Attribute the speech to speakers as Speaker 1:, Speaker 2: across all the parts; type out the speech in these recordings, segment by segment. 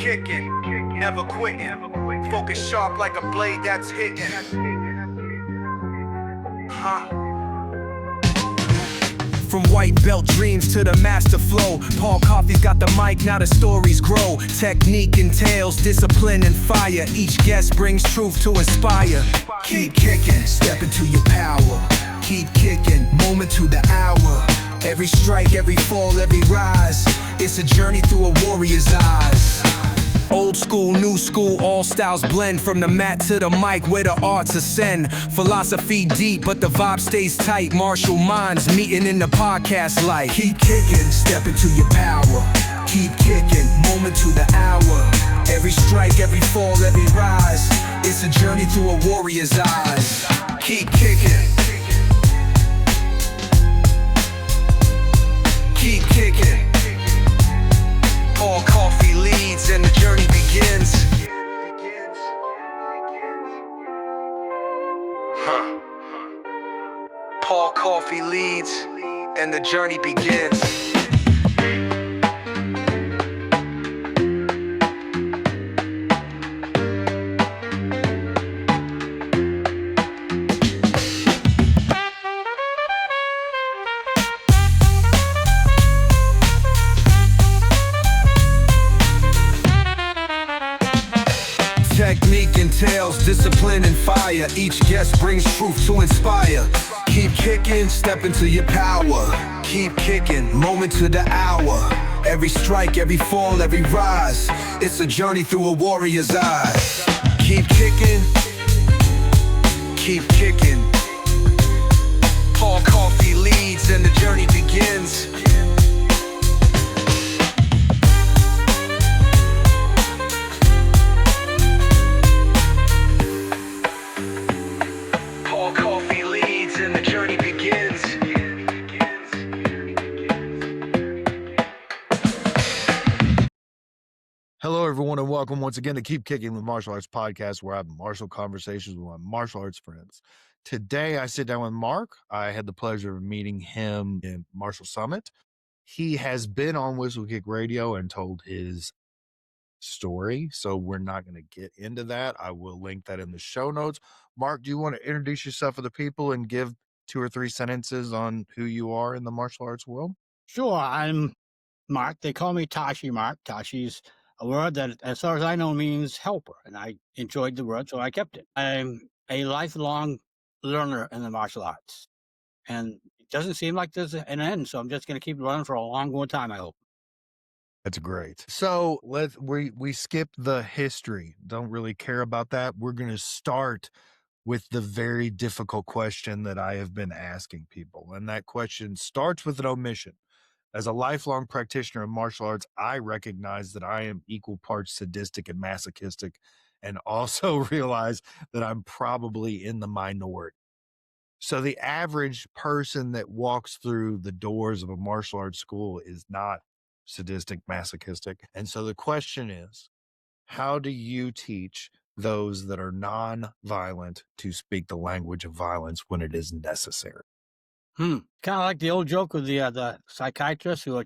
Speaker 1: kicking, never quitting. Focus sharp like a blade that's hitting. From white belt dreams to the master flow, Paul Coffey's got the mic, now the stories grow. Technique entails discipline and fire. Each guest brings truth to inspire. Keep kicking, step into your power. Keep kicking, moment to the hour. Every strike, every fall, every rise, it's a journey through a warrior's eyes. Old school, new school, all styles blend. From the mat to the mic, where the arts ascend. Philosophy deep, but the vibe stays tight. Martial minds meeting in the podcast light. Keep kicking, step into your power. Keep kicking, moment to the hour. Every strike, every fall, every rise, it's a journey through a warrior's eyes. Keep kicking. Keep kicking. Paul Coffey leads and the journey begins. Paul Coffey leads and the journey begins. Technique entails discipline and fire. Each guest brings truth to inspire. Keep kicking, step into your power. Keep kicking, moment to the hour. Every strike, every fall, every rise, it's a journey through a warrior's eyes. Keep kicking. Keep kicking. Paul Coffey leads and the journey begins.
Speaker 2: Hello, everyone, and welcome once again to Keep Kicking with Martial Arts Podcast, where I have martial conversations with my martial arts friends. Today, I sit down with Mark. I had the pleasure of meeting him in Martial Summit. He has been on Whistle Kick Radio and told his story, so we're not going to get into that. I will link that in the show notes. Mark, do you want to introduce yourself to the people and give 2 or 3 sentences on who you are in the martial arts world?
Speaker 3: Sure, I'm Mark. They call me Tashi Mark. Tashi's a word that, as far as I know, means helper, and I enjoyed the word, so I kept it. I'm a lifelong learner in the martial arts, and it doesn't seem like there's an end, so I'm just going to keep learning for a long more time, I hope.
Speaker 2: That's great. So we skip the history. Don't really care about that. We're going to start with the very difficult question that I have been asking people, and that question starts with an omission. As a lifelong practitioner of martial arts, I recognize that I am equal parts sadistic and masochistic, and also realize that I'm probably in the minority. So the average person that walks through the doors of a martial arts school is not sadistic, masochistic. And so the question is, how do you teach those that are non-violent to speak the language of violence when it is necessary?
Speaker 3: Kind of like the old joke with the psychiatrists who are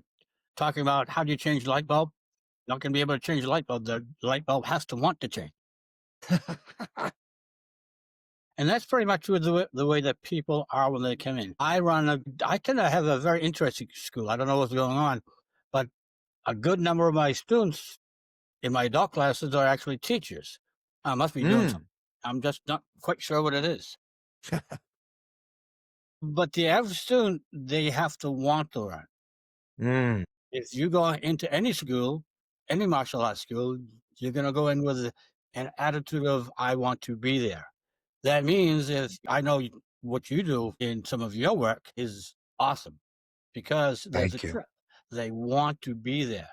Speaker 3: talking about how do you change the light bulb? Not going to be able to change the light bulb. The light bulb has to want to change. And that's pretty much the way that people are when they come in. I tend to have a very interesting school. I don't know what's going on, but a good number of my students in my adult classes are actually teachers. I must be doing something. I'm just not quite sure what it is. But the average student, they have to want to learn. If you go into any school, any martial arts school, you're going to go in with an attitude of, I want to be there. That means if I know what you do in some of your work is awesome because there's a trip. They want to be there.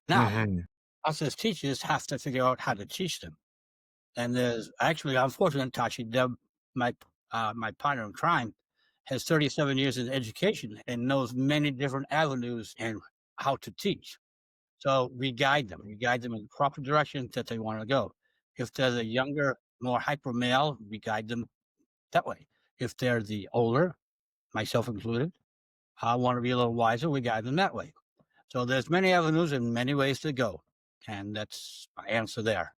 Speaker 3: Now, us as teachers have to figure out how to teach them. And there's actually, unfortunately, Tashi, Deb, my partner in crime, has 37 years in education and knows many different avenues and how to teach. So we guide them. We guide them in the proper direction that they want to go. If they're the younger, more hyper male, we guide them that way. If they're the older, myself included, I want to be a little wiser, we guide them that way. So there's many avenues and many ways to go. And that's my answer there.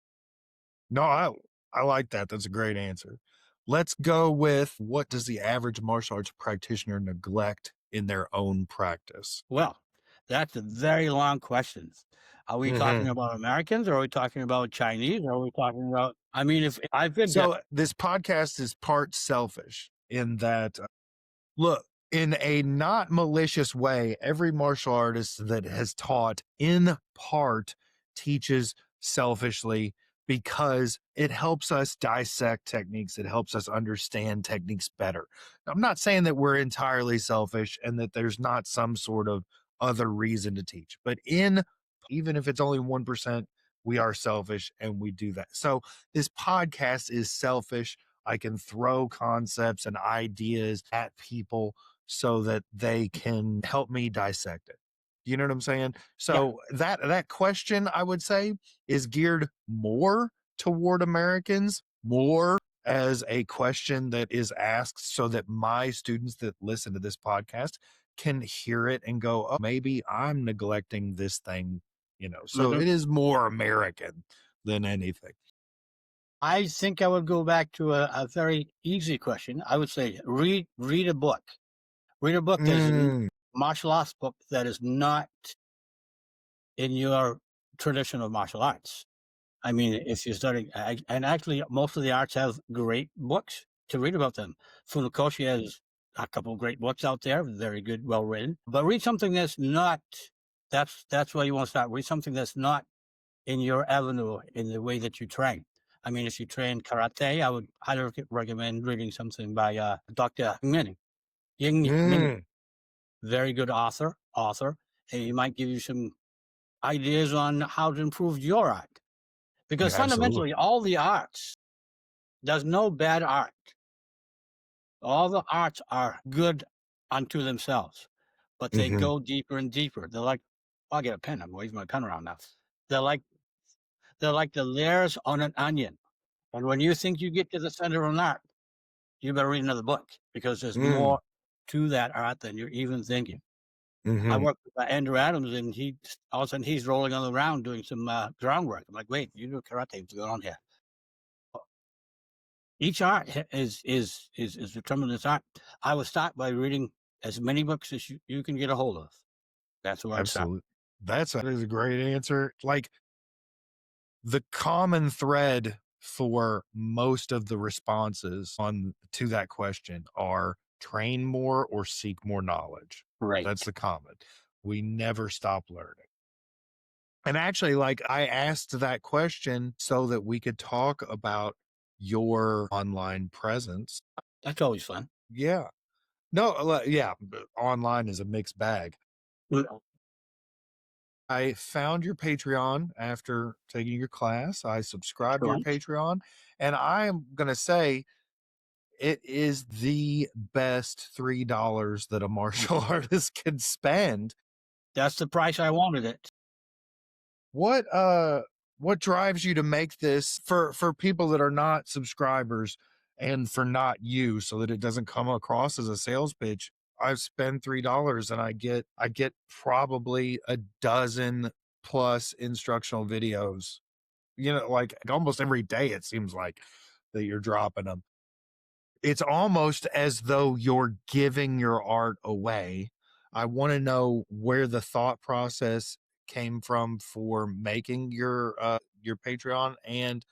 Speaker 2: No, I like that. That's a great answer. Let's go with, what does the average martial arts practitioner neglect in their own practice?
Speaker 3: Well, that's a very long question. Are we talking about Americans, or are we talking about Chinese, or are we talking about, I mean, if I've been to,
Speaker 2: So this podcast is part selfish in that, look, in a not malicious way, every martial artist that has taught in part teaches selfishly, because it helps us dissect techniques. It helps us understand techniques better. I'm not saying that we're entirely selfish and that there's not some sort of other reason to teach, but even if it's only 1%, we are selfish and we do that. So this podcast is selfish. I can throw concepts and ideas at people so that they can help me dissect it. You know what I'm saying?
Speaker 3: yeah,
Speaker 2: So that question, I would say, is geared more toward Americans, more as a question that is asked so that my students that listen to this podcast can hear it and go, oh, maybe I'm neglecting this thing, So
Speaker 3: mhm.
Speaker 2: it is more American than anything.
Speaker 3: I think I would go back to a very easy question. I would say read a book. Read a book that is a
Speaker 2: Mm,
Speaker 3: martial arts book that is not in your tradition of martial arts. I mean, if you're studying, and actually, most of the arts have great books to read about them. Funakoshi has a couple of great books out there, very good, well written. But read something that's not. That's where you want to start. Read something that's not in your avenue, in the way that you train. I mean, if you train karate, I would highly recommend reading something by Dr. Ying Ming,
Speaker 2: mm,
Speaker 3: very good author, and he might give you some ideas on how to improve your art. Because
Speaker 2: yeah, absolutely.
Speaker 3: fundamentally, all the arts, there's no bad art. All the arts are good unto themselves, but they
Speaker 2: Hmm.
Speaker 3: go deeper and deeper. They're like, I'll get a pen. I'm waving my pen around now. They're like they're like the layers on an onion. And when you think you get to the center of an art, you better read another book, because there's
Speaker 2: Mm,
Speaker 3: more to that art than you're even thinking. I
Speaker 2: hmm.
Speaker 3: work with Andrew Adams, and he all of a sudden he's rolling on the ground doing some groundwork. I'm like, wait, you do karate? What's going on here? Each art is determined as art. I would start by reading as many books as you can get a hold of. That's where I'd start.
Speaker 2: Absolutely. That is a great answer. Like, the common thread for most of the responses on to that question are train more or seek more knowledge. That's
Speaker 3: Right.
Speaker 2: the common. We never stop learning. And actually, like, I asked that question so that we could talk about your online presence.
Speaker 3: That's always fun.
Speaker 2: Yeah. No, yeah, but online is a mixed bag.
Speaker 3: Mm.
Speaker 2: I found your Patreon after taking your class. I subscribed to your
Speaker 3: Sure.
Speaker 2: Patreon, and I am going to say it is the best $3 that a martial artist can spend.
Speaker 3: That's the price I wanted it.
Speaker 2: What what drives you to make this for people that are not subscribers, and for not you, so that it doesn't come across as a sales pitch? I spend $3 and I get probably a dozen plus instructional videos. Like almost every day it seems like that you're dropping them. It's almost as though you're giving your art away. I want to know where the thought process came from for making your Patreon, and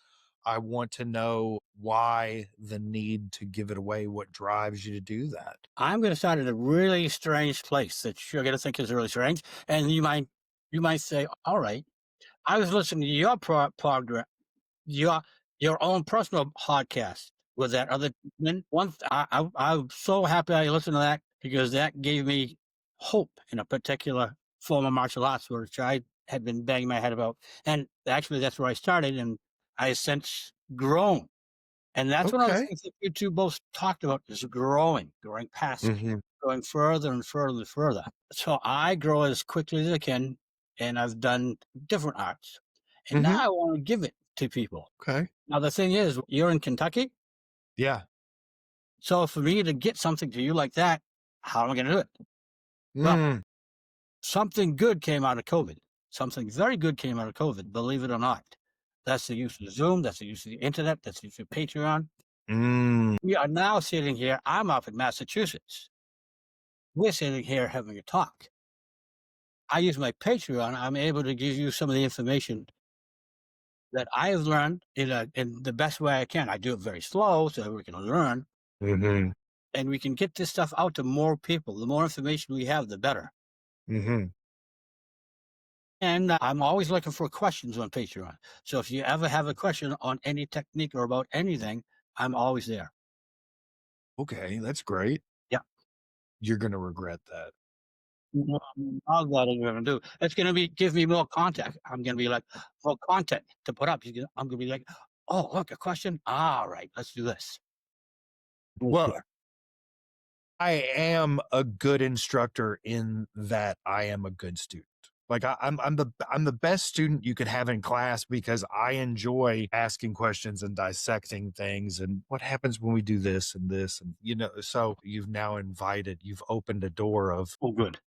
Speaker 2: I want to know why the need to give it away. What drives you to do that?
Speaker 3: I'm going to start at a really strange place that you're going to think is really strange, and you might say, "All right, I was listening to your program, your your own personal podcast with that other man. I'm so happy I listened to that, because that gave me hope in a particular form of martial arts, which I had been banging my head about. And actually, that's where I started, and I have since grown. And that's one of the
Speaker 2: Okay.
Speaker 3: things that you two both talked about, is growing past,
Speaker 2: Hmm.
Speaker 3: going further and further and further. So I grow as quickly as I can, and I've done different arts. And now
Speaker 2: Hmm.
Speaker 3: I want to give it to people.
Speaker 2: Okay.
Speaker 3: Now, the thing is, you're in Kentucky.
Speaker 2: Yeah.
Speaker 3: So for me to get something to you like that, how am I going to do it? Well,
Speaker 2: Mm.
Speaker 3: something good came out of COVID. something very good came out of COVID, believe it or not. That's the use of Zoom, that's the use of the internet, that's the use of Patreon.
Speaker 2: Mm,
Speaker 3: We are now sitting here, I'm up in Massachusetts. We're sitting here having a talk. I use my Patreon, I'm able to give you some of the information that I have learned in the best way I can. I do it very slow so that we can learn,
Speaker 2: mhm,
Speaker 3: and we can get this stuff out to more people. The more information we have, the better.
Speaker 2: mhm.
Speaker 3: And I'm always looking for questions on Patreon. So if you ever have a question on any technique or about anything, I'm always there.
Speaker 2: Okay, that's great.
Speaker 3: Yeah.
Speaker 2: You're gonna regret that.
Speaker 3: All that I'm gonna do. It's gonna be give me more content. I'm gonna be like, more content to put up. I'm gonna be like, oh, look, a question. All right, let's do this.
Speaker 2: Well,
Speaker 3: Yeah.
Speaker 2: I am a good instructor in that I am a good student. Like I'm the best student you could have in class because I enjoy asking questions and dissecting things and what happens when we do this and this and so you've opened a door of
Speaker 3: Oh, good.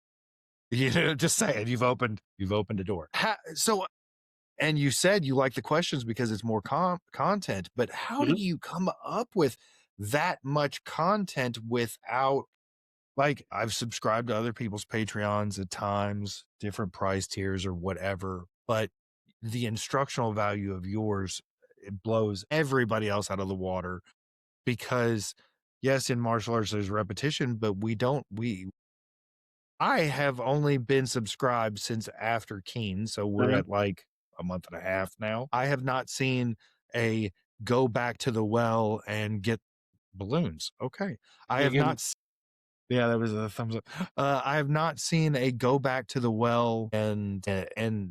Speaker 2: just saying you've opened a door. So and you said you like the questions because it's more content, but how do
Speaker 3: Mhm.
Speaker 2: you come up with that much content without like I've subscribed to other people's Patreons at times, different price tiers or whatever, but the instructional value of yours, it blows everybody else out of the water because yes, in martial arts there's repetition, but we I have only been subscribed since after Keen, so we're
Speaker 3: Mhm.
Speaker 2: at like a month and a half now. I have not seen a go back to the well and get balloons. Okay. I
Speaker 3: You
Speaker 2: have
Speaker 3: can
Speaker 2: not yeah, that was a thumbs up. I have not seen a go back to the well and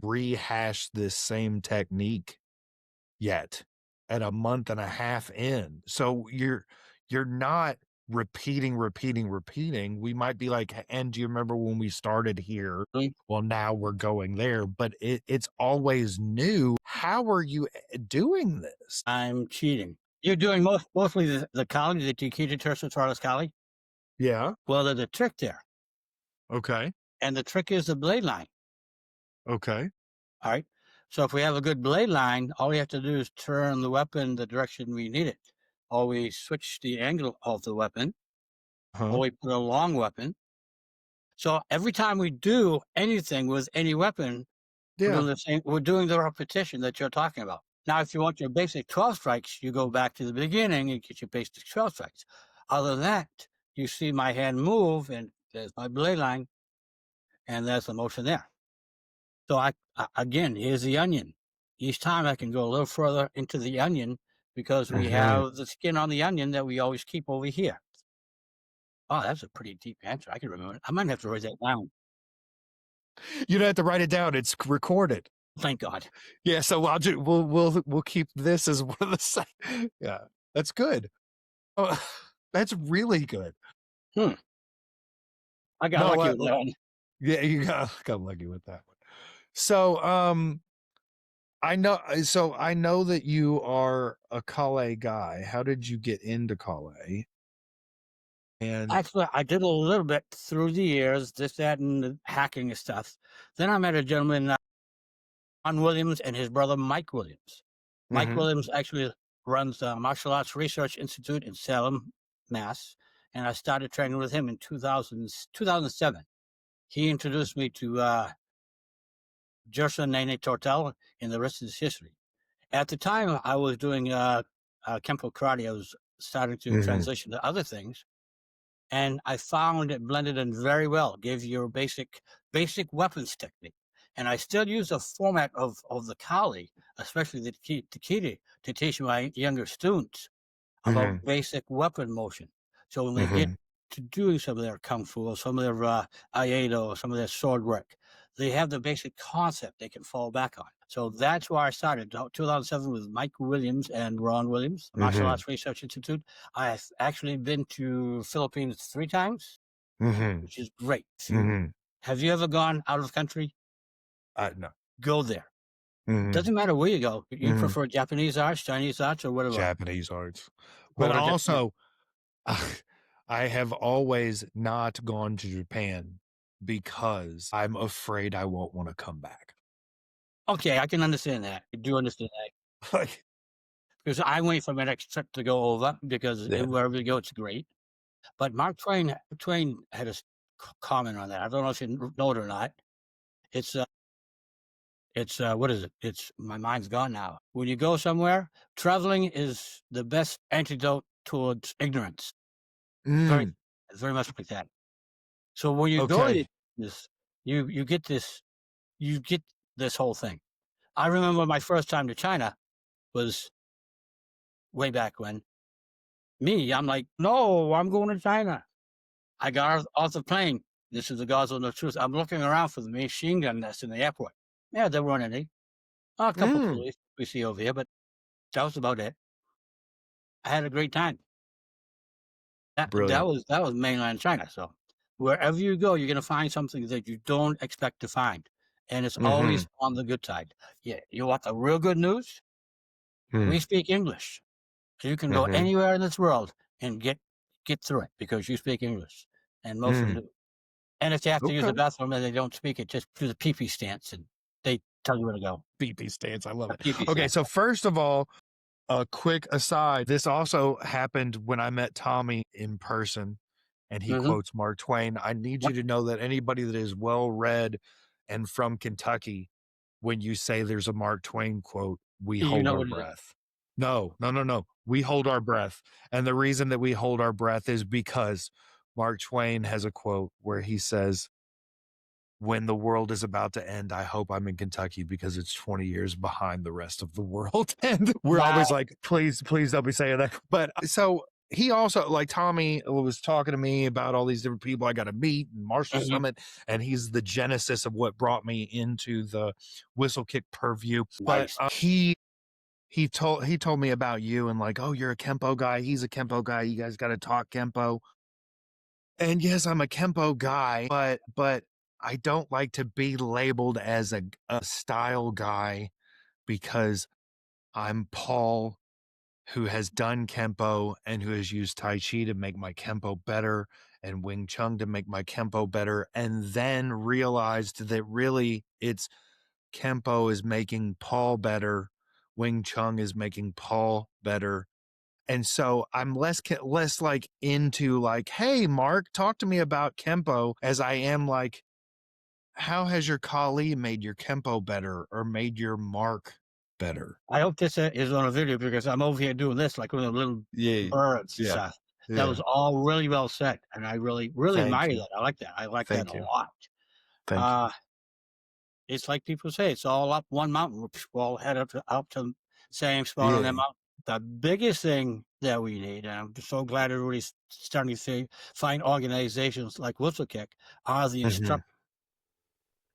Speaker 2: rehash this same technique yet at a month and a half in. So you're not repeating. We might be like, and do you remember when we started here? Well, now we're going there, but it's always new. How are you doing this?
Speaker 3: I'm cheating. You're doing mostly the Kali, the Tikita Tersa Torres Kali.
Speaker 2: Yeah.
Speaker 3: Well, there's a trick there.
Speaker 2: Okay.
Speaker 3: And the trick is the blade line.
Speaker 2: Okay.
Speaker 3: All right. So if we have a good blade line, all we have to do is turn the weapon the direction we need it. Or we switch the angle of the weapon, or
Speaker 2: Huh.
Speaker 3: we put a long weapon. So every time we do anything with any weapon,
Speaker 2: Yeah.
Speaker 3: we're doing the repetition that you're talking about. Now, if you want your basic 12 strikes, you go back to the beginning and get your basic 12 strikes. Other than that, you see my hand move, and there's my blade line, and there's the motion there. So again, here's the onion. Each time I can go a little further into the onion because we
Speaker 2: Mhm.
Speaker 3: have the skin on the onion that we always keep over here. Oh, that's a pretty deep answer. I can remember it. I might have to write that down.
Speaker 2: You don't have to write it down. It's recorded.
Speaker 3: Thank God.
Speaker 2: Yeah, so we'll keep this as one of the yeah, that's good. Oh, that's really good.
Speaker 3: Hmm. I got
Speaker 2: No,
Speaker 3: lucky with that one.
Speaker 2: yeah, you got lucky with that one. So, I know that you are a Kale guy. How did you get into Kale? And
Speaker 3: Actually, I did a little bit through the years, this, that, and the hacking and stuff. Then I met a gentleman, Ron Williams, and his brother, Mike Williams. Mike
Speaker 2: mhm,
Speaker 3: Williams actually runs the Martial Arts Research Institute in Salem, Mass. And I started training with him in 2007. He introduced me to Gerson Nene Tortel, and the rest is history. At the time, I was doing Kempo karate. I was starting to
Speaker 2: mhm,
Speaker 3: transition to other things, and I found it blended in very well. Gave you a basic weapons technique, and I still use the format of the Kali, especially the Takiti, to teach my younger students about
Speaker 2: mhm,
Speaker 3: basic weapon motion. So when they get
Speaker 2: mhm,
Speaker 3: to doing some of their kung fu or some of their aikido or some of their sword work, they have the basic concept they can fall back on. So that's where I started. 2007 with Mike Williams and Ron Williams, Martial
Speaker 2: mhm,
Speaker 3: Arts Research Institute. I've actually been to Philippines 3 times,
Speaker 2: mhm,
Speaker 3: which is great.
Speaker 2: mhm.
Speaker 3: Have you ever gone out of country?
Speaker 2: No.
Speaker 3: Go there.
Speaker 2: Mhm,
Speaker 3: Doesn't matter where you go. You
Speaker 2: mhm.
Speaker 3: prefer Japanese arts, Chinese arts, or whatever.
Speaker 2: Japanese arts. But
Speaker 3: Go to yeah.
Speaker 2: also I have always not gone to Japan because I'm afraid I won't wanna come back.
Speaker 3: Okay, I can understand that. I do understand that
Speaker 2: Like,
Speaker 3: because I wait for my next trip to go over because
Speaker 2: yeah.
Speaker 3: wherever you go, it's great. But Mark Twain had a comment on that. I don't know if you know it or not. It's what is it? It's my mind's gone now. When you go somewhere, traveling is the best antidote towards ignorance. Very,
Speaker 2: Mm,
Speaker 3: it's very much like that. So when you go to
Speaker 2: okay.
Speaker 3: this, you get this whole thing. I remember my first time to China was way back when. I'm like, no, I'm going to China. I got off the plane. This is the God's honest truth. I'm looking around for the machine gun nest in the airport. Yeah, there weren't any. A couple
Speaker 2: Mm,
Speaker 3: police we see over here, but that was about it. I had a great time.
Speaker 2: brilliant.
Speaker 3: That was mainland China. So wherever you go, you're gonna find something that you don't expect to find, and it's
Speaker 2: Mm-hmm.
Speaker 3: always on the good side. Yeah, you want the real good news?
Speaker 2: Mm,
Speaker 3: We speak English. So you can go
Speaker 2: mm-hmm.
Speaker 3: anywhere in this world and get through it because you speak English, and most of them
Speaker 2: Mm,
Speaker 3: do. And if you have to use
Speaker 2: okay.
Speaker 3: the bathroom and they don't speak it, just do the pee-pee stance, and they tell you where to go.
Speaker 2: BP stance. I love
Speaker 3: A
Speaker 2: it.
Speaker 3: pee-pee
Speaker 2: Okay,
Speaker 3: stance.
Speaker 2: so first of all, a quick aside. This also happened when I met Tommy in person, and he
Speaker 3: Mhm.
Speaker 2: quotes Mark Twain. I need you
Speaker 3: What?
Speaker 2: to know that anybody that is well read and from Kentucky, when you say there's a Mark Twain quote, we
Speaker 3: You
Speaker 2: hold
Speaker 3: know
Speaker 2: our
Speaker 3: what it is?
Speaker 2: breath. No, no, no, no. We hold our breath. And the reason that we hold our breath is because Mark Twain has a quote where he says, when the world is about to end, I hope I'm in Kentucky because it's 20 years behind the rest of the world. And we're
Speaker 3: Wow.
Speaker 2: always like, please, please don't be saying that. But so he also, like, Tommy was talking to me about all these different people I got to meet and Marshall
Speaker 3: Mhm.
Speaker 2: Summit. And he's the genesis of what brought me into the whistle kick purview. But
Speaker 3: Nice.
Speaker 2: he told me about you and like, oh, you're a Kempo guy. He's a Kempo guy. You guys got to talk Kempo. And yes, I'm a Kempo guy, but I don't like to be labeled as a style guy because I'm Paul who has done Kempo and who has used Tai Chi to make my Kempo better and Wing Chun to make my Kempo better, and then realized that really it's Kempo is making Paul better, Wing Chun is making Paul better, and so I'm less like into like, hey, Mark, talk to me about Kempo as I am like, how has your Kali made your Kempo better or made your Mark better?
Speaker 3: I hope this is on a video because I'm over here doing this like with the little
Speaker 2: Yeah.
Speaker 3: birds and
Speaker 2: Yeah.
Speaker 3: stuff. That was
Speaker 2: Yeah.
Speaker 3: all really well said, and I really, really
Speaker 2: Thank
Speaker 3: admire
Speaker 2: you.
Speaker 3: that. I like that. I like that
Speaker 2: Thank
Speaker 3: a
Speaker 2: you.
Speaker 3: lot.
Speaker 2: Thank you.
Speaker 3: Uh, it's like people say, it's all up one mountain. We're all head up to the same spot on that
Speaker 2: Yeah.
Speaker 3: mountain. The biggest thing that we need, and I'm just so glad everybody's starting to find organizations like Whistle Kick, are the
Speaker 2: Mm-hmm.
Speaker 3: instructors.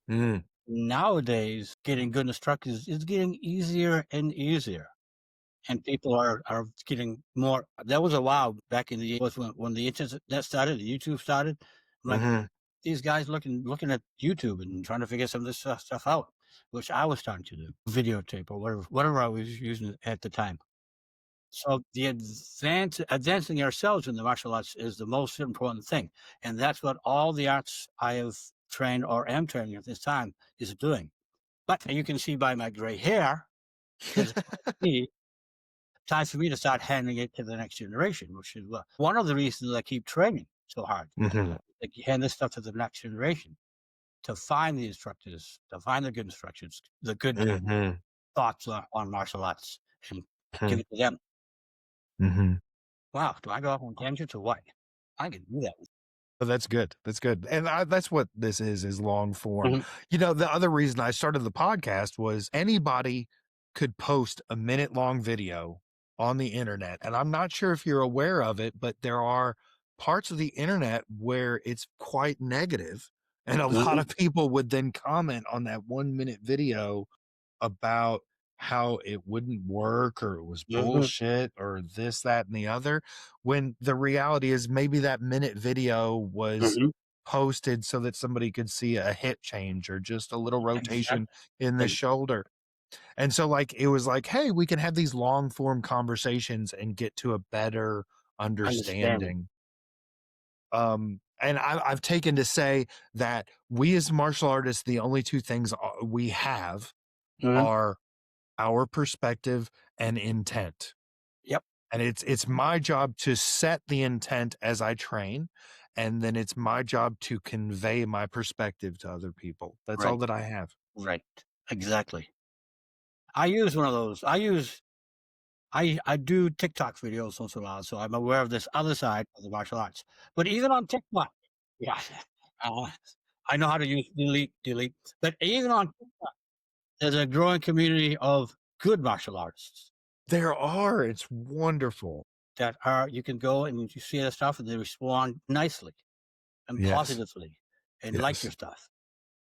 Speaker 2: Mm.
Speaker 3: Nowadays, getting good instructors is getting easier and easier. And people are getting more. That was a while back in the was when the internet started, the YouTube started. I'm like,
Speaker 2: Mm-hmm.
Speaker 3: these guys looking at YouTube and trying to figure some of this stuff out, which I was starting to do, videotape or whatever I was using at the time. So the advancing ourselves in the martial arts is the most important thing, and that's what all the arts I have trained or am training at this time is doing. But you can see by my gray hair, it's time for me to start handing it to the next generation, which is one of the reasons I keep training so hard.
Speaker 2: Mm-hmm.
Speaker 3: Like you hand this stuff to the next generation to find the instructors, to find the good instructions, the good
Speaker 2: Mm-hmm.
Speaker 3: thoughts on martial arts, and give it to them.
Speaker 2: Mm-hmm.
Speaker 3: Wow, do I go off on tangents or what? I can do that.
Speaker 2: Oh, that's good. That's good. And that's what this is long form.
Speaker 3: Mhm.
Speaker 2: You know, the other reason I started the podcast was anybody could post a minute long video on the internet. And I'm not sure if you're aware of it, but there are parts of the internet where it's quite negative, and a lot
Speaker 3: Mhm.
Speaker 2: of people would then comment on that 1 minute video about how it wouldn't work or it was
Speaker 3: Mhm.
Speaker 2: bullshit or this, that, and the other. When the reality is maybe that minute video was
Speaker 3: Mhm.
Speaker 2: posted so that somebody could see a hip change or just a little rotation
Speaker 3: Exactly.
Speaker 2: in the shoulder. And so like it was like, hey, we can have these long form conversations and get to a better
Speaker 3: Understanding.
Speaker 2: understanding. And I've taken to say that we as martial artists, the only two things we have
Speaker 3: Mhm.
Speaker 2: are our perspective and intent.
Speaker 3: Yep.
Speaker 2: And it's my job to set the intent as I train, and then it's my job to convey my perspective to other people. That's all
Speaker 3: Right.
Speaker 2: that I have.
Speaker 3: Right. Exactly. I use one of those. I do TikTok videos once in a while, so I'm aware of this other side of the martial arts. But even on TikTok, yeah, uh, I know how to use delete. But even on TikTok, there's a growing community of good martial artists
Speaker 2: There are, it's wonderful.
Speaker 3: that are you can go and you see their stuff and they respond nicely and
Speaker 2: Yes,
Speaker 3: positively and like your
Speaker 2: yes,
Speaker 3: stuff.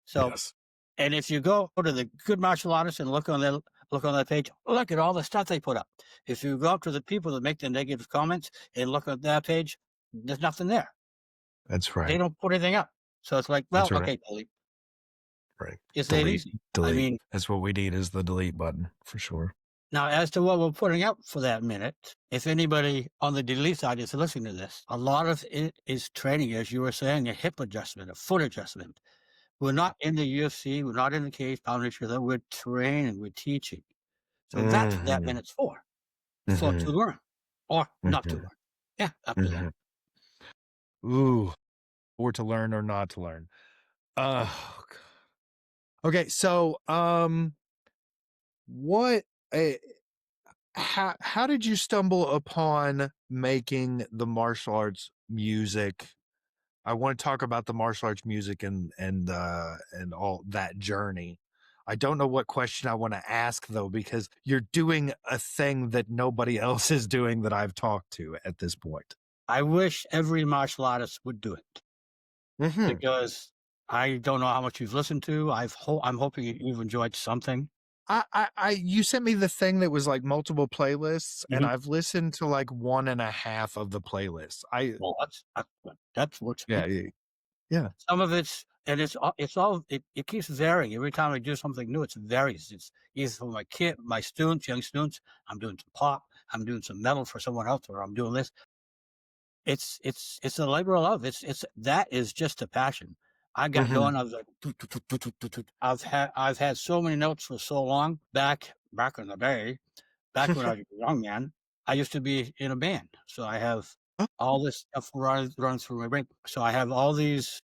Speaker 3: So,
Speaker 2: yes.
Speaker 3: and if you go to the good martial artists and look on that page, look at all the stuff they put up. If you go up to the people that make the negative comments and look at that page, there's nothing there.
Speaker 2: That's
Speaker 3: They
Speaker 2: right.
Speaker 3: don't put anything up. So it's like, well,
Speaker 2: That's right.
Speaker 3: okay, delete.
Speaker 2: Right.
Speaker 3: It's that
Speaker 2: Delete,
Speaker 3: easy. I
Speaker 2: delete.
Speaker 3: mean,
Speaker 2: That's what we need is the delete button for sure.
Speaker 3: now as to what we're putting up for that minute, if anybody on the delete side is listening to this, a lot of it is training, as you were saying, a hip adjustment, a foot adjustment. We're not in the UFC. We're not in the cage pounding each other. We're training. We're teaching. So that's what that
Speaker 2: Mhm,
Speaker 3: minute's for to
Speaker 2: mhm,
Speaker 3: learn or not to
Speaker 2: mhm,
Speaker 3: learn. Yeah, up to them.
Speaker 2: mhm. Ooh, or to learn or not to learn. Oh, God. Okay, so, what, eh, how did you stumble upon making the martial arts music? I want to talk about the martial arts music and all that journey. I don't know what question I want to ask though, because you're doing a thing that nobody else is doing that I've talked to at this point.
Speaker 3: I wish every martial artist would do it
Speaker 2: Hmm.
Speaker 3: because I don't know how much you've listened to. I'm hoping you've enjoyed something.
Speaker 2: You sent me the thing that was like multiple playlists, and
Speaker 3: Mhm.
Speaker 2: I've listened to like one and a half of the playlists.
Speaker 3: Well, that's works for
Speaker 2: Yeah,
Speaker 3: me.
Speaker 2: yeah.
Speaker 3: Some of it keeps varying. Every time I do something new, it varies. It's either for my kid, my students, young students, I'm doing some pop, I'm doing some metal for someone else, or I'm doing this. It's a labor of love. It's that is just a passion. I got
Speaker 2: Hmm.
Speaker 3: going. I was like, "Toot, toot, toot, toot, toot, toot, toot." I've had so many notes for so long. Back in the day, back when I was a young man, I used to be in a band, so I have all this stuff running through my brain. So I have all these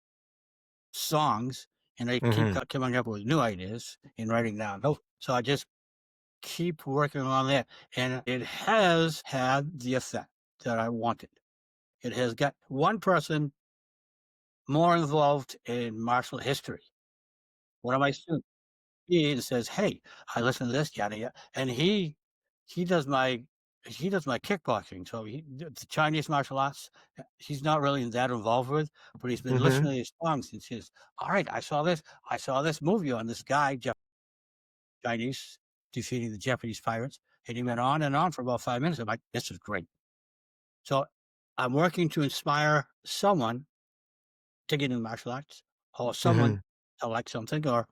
Speaker 3: songs, and I keep
Speaker 2: Hmm.
Speaker 3: coming up with new ideas and writing down notes. So I just keep working on that, and it has had the effect that I wanted. It has got one person more involved in martial history. One of my students, he says, "Hey, I listen to this, yada yada," and he does my kickboxing. So the Chinese martial arts, he's not really that involved with, but he's been
Speaker 2: Hmm.
Speaker 3: listening to his songs and says, "All right, I saw this movie on this guy, Chinese defeating the Japanese pirates," and he went on and on for about 5 minutes. I'm like, "This is great." So I'm working to inspire someone to get into martial arts, or someone
Speaker 2: Hmm.
Speaker 3: to like something, or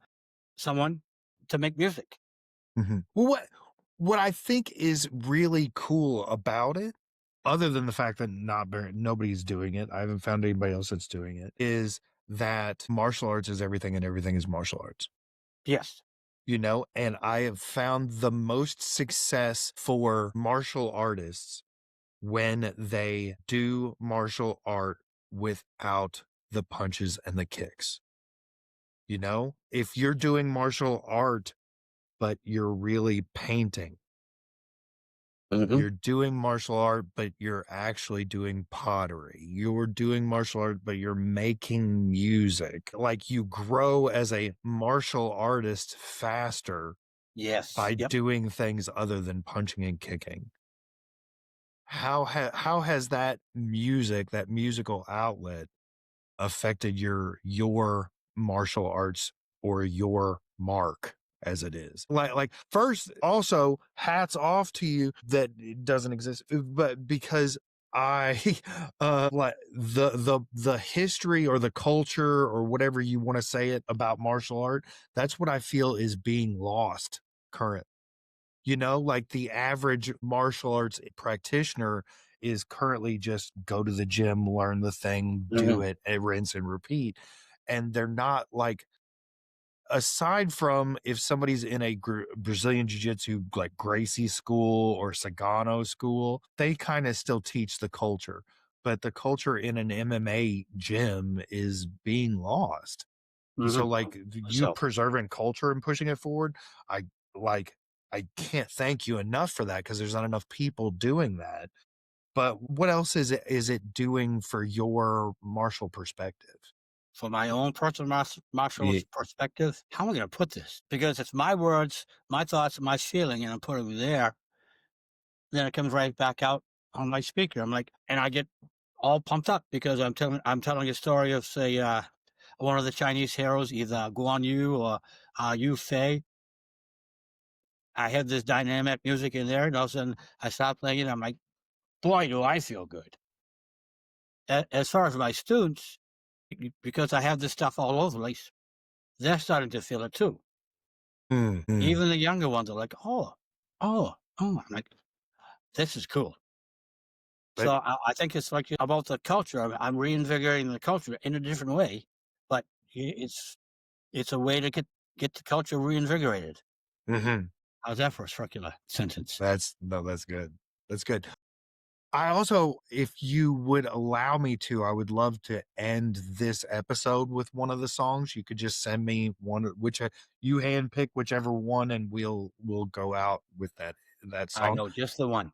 Speaker 3: someone to make music.
Speaker 2: Well, what I think is really cool about it, other than the fact that nobody's doing it, I haven't found anybody else that's doing it, is that martial arts is everything and everything is martial arts.
Speaker 3: Yes.
Speaker 2: And I have found the most success for martial artists when they do martial art without the punches and the kicks. If you're doing martial art, but you're really painting,
Speaker 3: Mhm.
Speaker 2: you're doing martial art, but you're actually doing pottery. You're doing martial art, but you're making music. Like you grow as a martial artist faster
Speaker 3: Yes.
Speaker 2: by
Speaker 3: Yep.
Speaker 2: doing things other than punching and kicking. How has that music, that musical outlet, affected your martial arts or your mark as it is? Like first, also hats off to you that it doesn't exist, but because I like the history or the culture or whatever you want to say it about martial art, that's what I feel is being lost current. Like the average martial arts practitioner is currently just go to the gym, learn the thing, do
Speaker 3: Mhm.
Speaker 2: it, and rinse and repeat. And they're not like aside from if somebody's in a Brazilian jiu-jitsu like Gracie school or Sagano school, they kind of still teach the culture, but the culture in an MMA gym is being lost. So
Speaker 3: Mhm.
Speaker 2: like you
Speaker 3: So,
Speaker 2: preserving culture and pushing it forward, I like I can't thank you enough for that because there's not enough people doing that. But what else is it doing for your martial perspective?
Speaker 3: from my own personal martial
Speaker 2: Yeah.
Speaker 3: perspective, how am I gonna put this? Because it's my words, my thoughts, my feeling, and I'm putting it there, then it comes right back out on my speaker. I'm like, and I get all pumped up because I'm telling a story of, say, one of the Chinese heroes, either Guan Yu or Yu Fei. I had this dynamic music in there, and all of a sudden I start playing it. I'm like, boy, do I feel good. As far as my students, because I have this stuff all over the place, they're starting to feel it too.
Speaker 2: Mhm.
Speaker 3: Even the younger ones are like, oh. I'm like, this is cool.
Speaker 2: But
Speaker 3: So I think it's like about the culture. I'm reinvigorating the culture in a different way, but it's a way to get the culture reinvigorated.
Speaker 2: mhm.
Speaker 3: How's that for a circular sentence?
Speaker 2: That's no, that's good. That's good. I also, if you would allow me to, I would love to end this episode with one of the songs. You could just send me one, which you handpick whichever one, and we'll go out with that
Speaker 3: I
Speaker 2: song.
Speaker 3: know just the one.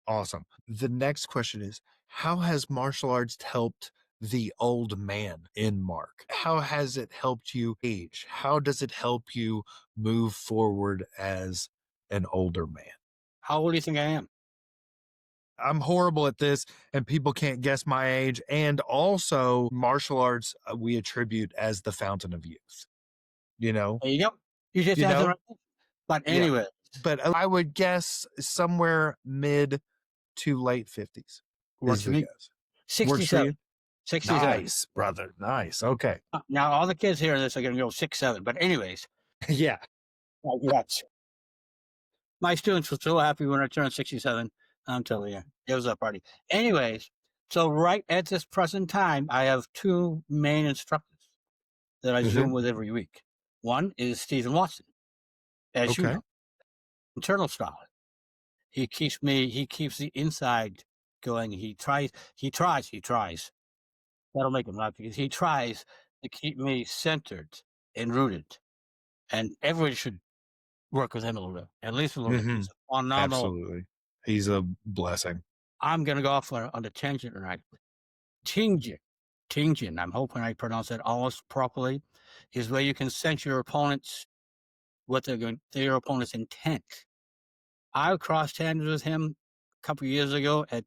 Speaker 2: Awesome. The next question is, how has martial arts helped the old man in Mark? How has it helped you age? How does it help you move forward as an older man?
Speaker 3: How old do you think I am?
Speaker 2: I'm horrible at this, and people can't guess my age. And also, martial arts we attribute as the fountain of youth. You know,
Speaker 3: There you go. You just
Speaker 2: you
Speaker 3: answered
Speaker 2: know,
Speaker 3: right. But
Speaker 2: yeah.
Speaker 3: anyway,
Speaker 2: But I would guess somewhere mid to late 50s
Speaker 3: works
Speaker 2: is
Speaker 3: for
Speaker 2: the
Speaker 3: me.
Speaker 2: guess. Works for
Speaker 3: 67.
Speaker 2: you?
Speaker 3: 67.
Speaker 2: Nice, brother. Nice. Okay.
Speaker 3: Now all the kids hearing this are gonna go 6, 7. But anyways,
Speaker 2: Yeah.
Speaker 3: yes. My students were so happy when I turned 67. I'm telling you, it was a party. Anyways, so right at this present time, I have two main instructors that I Zoom
Speaker 2: Hmm.
Speaker 3: with every week. One is Stephen Watson, as you
Speaker 2: Okay.
Speaker 3: know, internal style. He keeps the inside going. He tries. That'll make him laugh because he tries to keep me centered and rooted. And everyone should work with him a little bit, at least a little bit.
Speaker 2: Hmm.
Speaker 3: He's a phenomenal.
Speaker 2: Absolutely. He's a blessing.
Speaker 3: I'm going to go off on a tangent tonight. Tingjin, Tingjin, I'm hoping I pronounce that almost properly, is where you can sense your opponent's what they're going, their opponent's intent. I crossed hands with him a couple of years ago at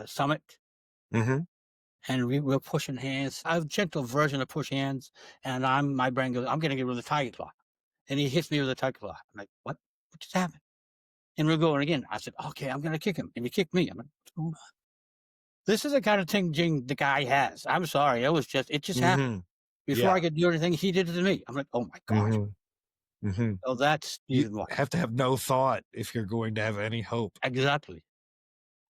Speaker 3: Summit,
Speaker 2: Hmm.
Speaker 3: and we were pushing hands. I have a gentle version of push hands, and my brain goes, I'm going to get rid of the tiger claw, and he hits me with a tiger claw. I'm like, what? What just happened? And we're going again. I said, okay, I'm going to kick him, and he kicked me. I'm like, what's going on? This is the kind of thing the guy has. I'm sorry, it just happened.
Speaker 2: Hmm.
Speaker 3: Before I
Speaker 2: Yeah.
Speaker 3: could do anything, he did it to me. I'm like, "Oh my gosh."
Speaker 2: Hmm. Hmm.
Speaker 3: So that's
Speaker 2: You
Speaker 3: Stephen Watson.
Speaker 2: have to have no thought if you're going to have any hope.
Speaker 3: Exactly.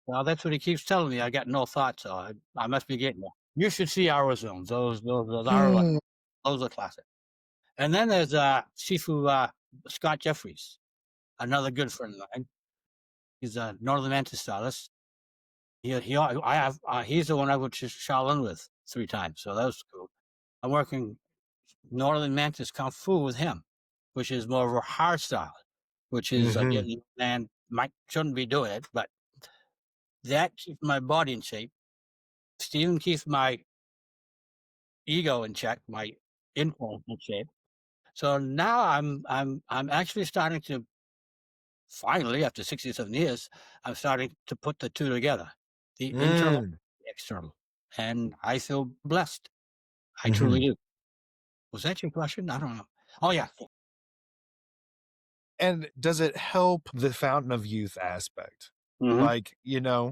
Speaker 3: Well, that's what he keeps telling me. I got no thoughts, so I must be getting there. You should see our zones. Those are like
Speaker 2: Mm.
Speaker 3: those are classic. And then there's Sifu Scott Jeffries, another good friend of mine. He's a Northern Mantis stylist. He's the one I went to Shaolin with 3 times, so that was cool. I'm working Northern Mantis Kung Fu with him, which is more of a hard style, which is
Speaker 2: Mhm.
Speaker 3: again, man might shouldn't be doing it, but that keeps my body in shape. Steven keeps my ego in check, my influence in shape. So now I'm actually starting to finally, after 67 years, I'm starting to put the two together, the internal,
Speaker 2: Mm.
Speaker 3: the external, and I feel blessed. I truly
Speaker 2: Mhm.
Speaker 3: do. Was that your question? I don't know. Oh yeah.
Speaker 2: And does it help the fountain of youth aspect?
Speaker 3: Hmm.
Speaker 2: Like,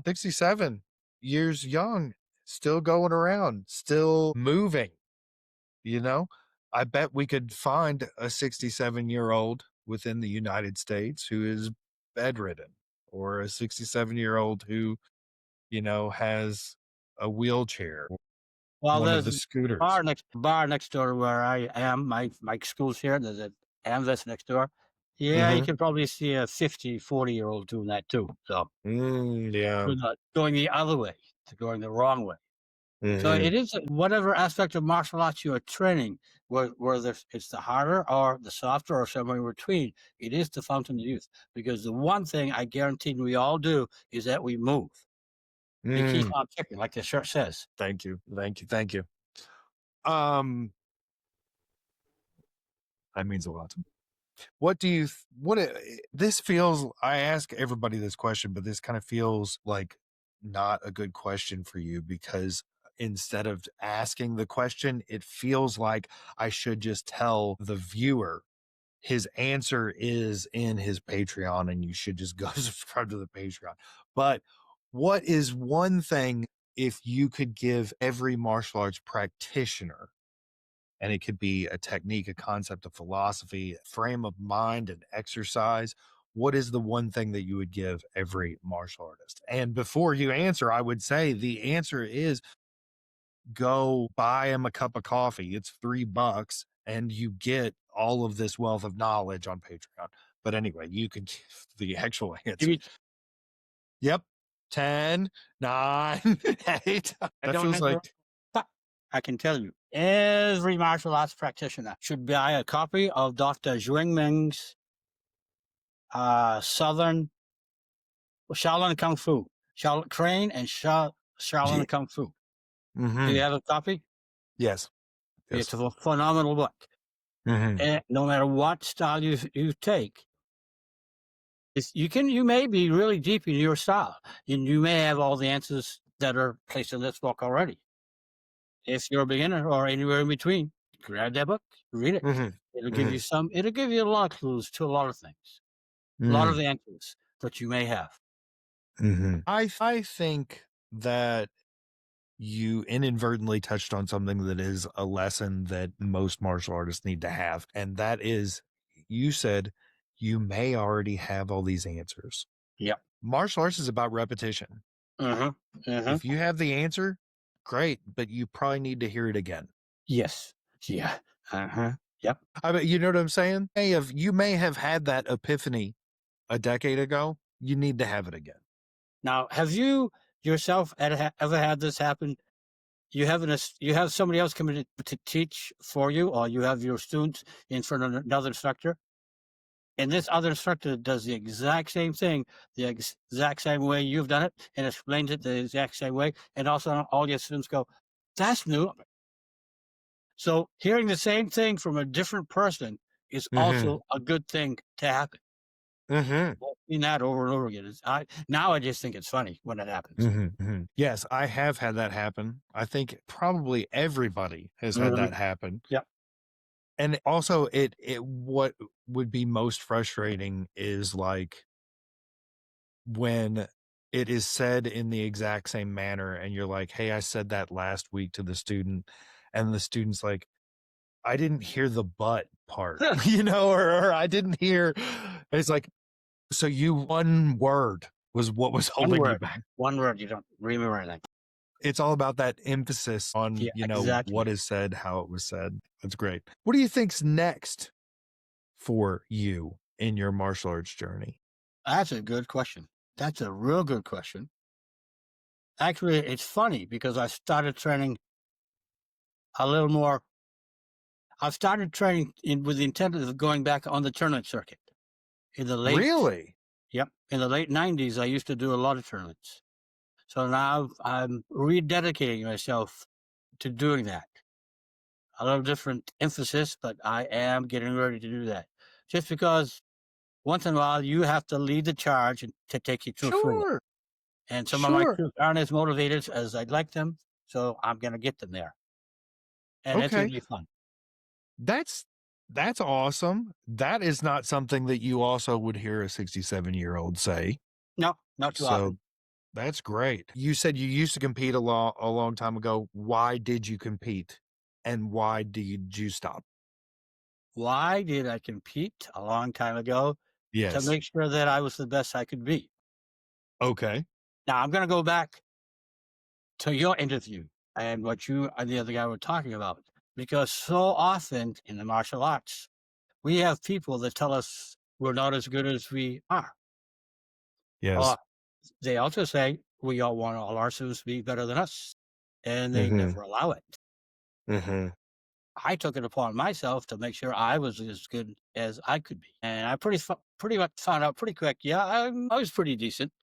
Speaker 2: 67 years young, still going around, still moving, you know? I bet we could find a 67-year-old within the United States who is bedridden, or a 67-year-old who, has a wheelchair.
Speaker 3: Well,
Speaker 2: one of
Speaker 3: there's
Speaker 2: the
Speaker 3: a
Speaker 2: scooters.
Speaker 3: bar next door where I am. My school's here. There's an Amvest next door. Yeah, you
Speaker 2: Mhm.
Speaker 3: can probably see a 50, 40-year-old doing that too. So
Speaker 2: Yeah.
Speaker 3: we're not going the other way, to going the wrong way. So
Speaker 2: Mhm.
Speaker 3: it is whatever aspect of martial arts you are training, whether it's the harder or the softer or somewhere in between, it is the fountain of youth. Because the one thing I guarantee we all do is that we move. You keep
Speaker 2: Mm.
Speaker 3: on kicking, like the shirt says.
Speaker 2: Thank you. Thank you. Thank you. Um, that means a lot to me. What do you this feels, I ask everybody this question, but this kind of feels like not a good question for you, because instead of asking the question, it feels like I should just tell the viewer his answer is in his Patreon and you should just go subscribe to the Patreon. But what is one thing, if you could give every martial arts practitioner, and it could be a technique, a concept, a philosophy, frame of mind, and exercise, what is the one thing that you would give every martial artist? And before you answer, I would say the answer is go buy him a cup of coffee. It's $3 and you get all of this wealth of knowledge on Patreon. But anyway, you can give the actual
Speaker 3: Give
Speaker 2: answer.
Speaker 3: me
Speaker 2: Yep. 10, 9, 8.
Speaker 3: I
Speaker 2: That
Speaker 3: don't
Speaker 2: feels
Speaker 3: know.
Speaker 2: like
Speaker 3: But I can tell you, every martial arts practitioner should buy a copy of Dr. Zhuang Ming's Southern Shaolin Kung Fu, Shaolin Crane and Shaolin Kung Fu. Do you have a copy?
Speaker 2: yes.
Speaker 3: It's
Speaker 2: Yes.
Speaker 3: a phenomenal book.
Speaker 2: Mm-hmm.
Speaker 3: And no matter what style you take, you may be really deep in your style, and you may have all the answers that are placed in this book already. If you're a beginner or anywhere in between, grab that book, read it.
Speaker 2: Mm-hmm.
Speaker 3: It'll give
Speaker 2: Mm-hmm.
Speaker 3: you it'll give you a lot of clues to a lot of things, a lot of the answers that you may have.
Speaker 2: Mm-hmm. I think that you inadvertently touched on something that is a lesson that most martial artists need to have. And that is, you said you may already have all these answers.
Speaker 3: Yep.
Speaker 2: Martial arts is about repetition. If you have the answer, great, but you probably need to hear it again.
Speaker 3: Yes. Yeah. Yep.
Speaker 2: I mean, you know what I'm saying? Hey, if you may have had that epiphany a decade ago, you need to have it again.
Speaker 3: Now, have you yourself ever had this happen? You have somebody else coming to teach for you, or you have your students in front of another instructor, and this other instructor does the exact same thing, the exact same way you've done it, and explains it the exact same way, and also all your students go, "That's new." So hearing the same thing from a different person is also a good thing to happen. I've seen that over and over again. Now I just think it's funny when it happens.
Speaker 2: Yes, I have had that happen. I think probably everybody has had that happen.
Speaker 3: Yep.
Speaker 2: And also it what would be most frustrating is like when it is said in the exact same manner and you're like, "Hey, I said that last week to the student," and the student's like, "I didn't hear the but part," or I didn't hear. It's like, so one word was what was holding you back.
Speaker 3: One word, you don't remember anything.
Speaker 2: It's all about that emphasis on,
Speaker 3: Yeah, exactly.
Speaker 2: what is said, how it was said. That's great. What do you think's next for you in your martial arts journey?
Speaker 3: That's a good question. That's a real good question. Actually, it's funny because I started training a little more. I've started training with the intent of going back on the tournament circuit.
Speaker 2: Really?
Speaker 3: Yep. In the late 90s, I used to do a lot of tournaments. So now I'm rededicating myself to doing that. A little different emphasis, but I am getting ready to do that. Just because once in a while you have to lead the charge to take you through further.
Speaker 2: Sure.
Speaker 3: And some of my troops aren't as motivated as I'd like them, so I'm going to get them there. And it's going
Speaker 2: Okay.
Speaker 3: to be fun.
Speaker 2: That's awesome. That is not something that you also would hear a 67-year-old say.
Speaker 3: No, not too often.
Speaker 2: That's great. You said you used to compete a long time ago. Why did you compete? And why did you stop?
Speaker 3: Why did I compete a long time ago? To
Speaker 2: Yes.
Speaker 3: make sure that I was the best I could be.
Speaker 2: Okay.
Speaker 3: Now I'm going to go back to your interview. and what you and the other guy were talking about. Because so often in the martial arts, we have people that tell us we're not as good as we are.
Speaker 2: Yes.
Speaker 3: Or they also say we all want all our students to be better than us, and they
Speaker 2: Mhm.
Speaker 3: never allow it.
Speaker 2: Mhm.
Speaker 3: I took it upon myself to make sure I was as good as I could be, and I pretty much found out pretty quick. Yeah, I was pretty decent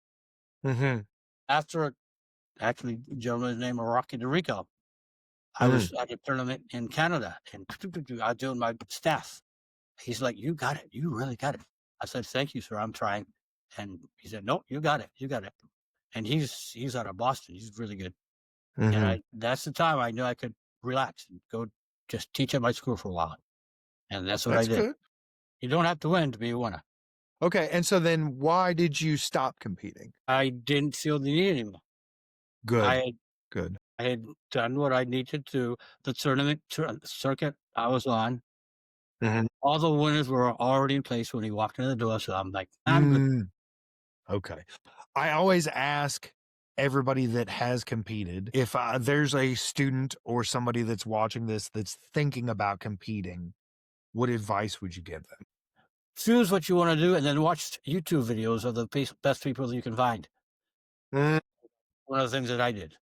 Speaker 2: Mhm.
Speaker 3: after actually a gentleman's name of Rocky DeRico. I
Speaker 2: Mm.
Speaker 3: was at a tournament in Canada, and I was doing my staff. He's like, "You got it. You really got it." I said, "Thank you, sir. I'm trying." And he said, "No, you got it. You got it." And he's out of Boston. He's really good. And
Speaker 2: Mhm.
Speaker 3: that's the time I knew I could relax and go just teach at my school for a while. And that's what I
Speaker 2: That's
Speaker 3: did.
Speaker 2: good.
Speaker 3: You don't have to win to be a winner.
Speaker 2: Okay, and so then why did you stop competing?
Speaker 3: I didn't feel the need anymore. I
Speaker 2: Good.
Speaker 3: had
Speaker 2: Good.
Speaker 3: I had done what I needed to. The tournament circuit I was on,
Speaker 2: Mhm.
Speaker 3: all the winners were already in place when he walked in the door. So I'm like, I'm good.
Speaker 2: Mm. Okay. I always ask everybody that has competed if there's a student or somebody that's watching this that's thinking about competing, what advice would you give them?
Speaker 3: Choose what you want to do, and then watch YouTube videos of the best people that you can find.
Speaker 2: Mm.
Speaker 3: One of the things that I did